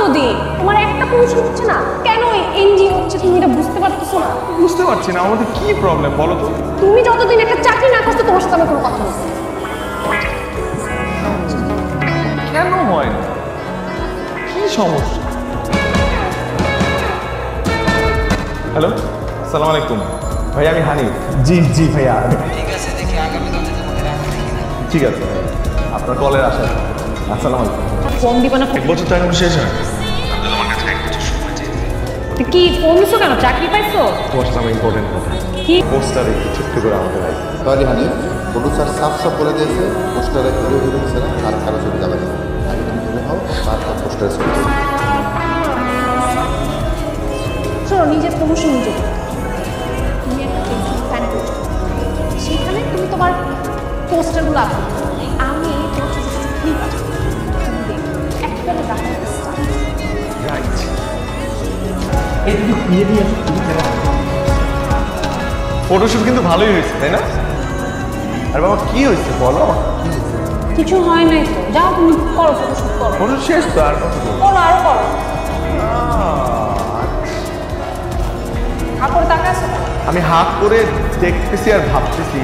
কতদিন তোমার একটা প্রমোশন হচ্ছে না কেন? এনজি হচ্ছে তুমি এটা বুঝতে পারতেছো না? বুঝতে পারছি না আমাদের কি প্রবলেম বলো তো। তুমি যতদিন একটা চাকরি না করছো তোমার সাথে আমার কোনো কথা নেই। কেন হয় না? কি সমস্যা? হ্যালো, আসসালামু আলাইকুম ভাই, আমি হানিফ। জি জি ভাইয়া। ঠিক আছে, দেখি আগামীকাল থেকে আমাদের রাখা দেখি না। ঠিক আছে ভাই, আপনার কলের আশা। আসসালামু আলাইকুম। ফোন দিবা না? এক বছর টাকা শেষ হয়। কি ফোন দিছো কেন? চাকরি পাইছো? তোমার সাথে আমার ইম্পর্টেন্ট কথা। কি পোস্টারে একটু ছোট্ট করে আমাদের লাইক। সরি হানিফ, বলু স্যার সাফ বলে দিয়েছে পোস্টারে হিরো হিরোইন ছাড়া আর কারো ছবি যাবে না। আগে তুমি হিরো হও, তারপর পোস্টারে ছবি। শোনো, নিজের প্রমোশন নিজে করো। তুমি একটা ফেসবুক ফ্যান পেজ, সেখানে তুমি তোমার পোস্টারগুলো আপলোড করো। আমি তোমার ছোটো ছোটো ক্লিপ আছে, তুমি দেখো একবারে রাখা স্টার্ট। রাইট। এই তুমি বিয়ে দিয়ে তুমি ফটোশুট কিন্তু ভালোই হয়েছে তাই না? আর বাবা কি হয়েছে বলো আমাকে, কি হয়েছে? কিছু হয় নাই তো, যাও তুমি করো, ফটোশুট করো, ফটো শেষ তো, আর কত করবো? করো আরো করো। তারপরে তাকাচ্ছো। আমি হাত করে দেখতেছি আর ভাবতেছি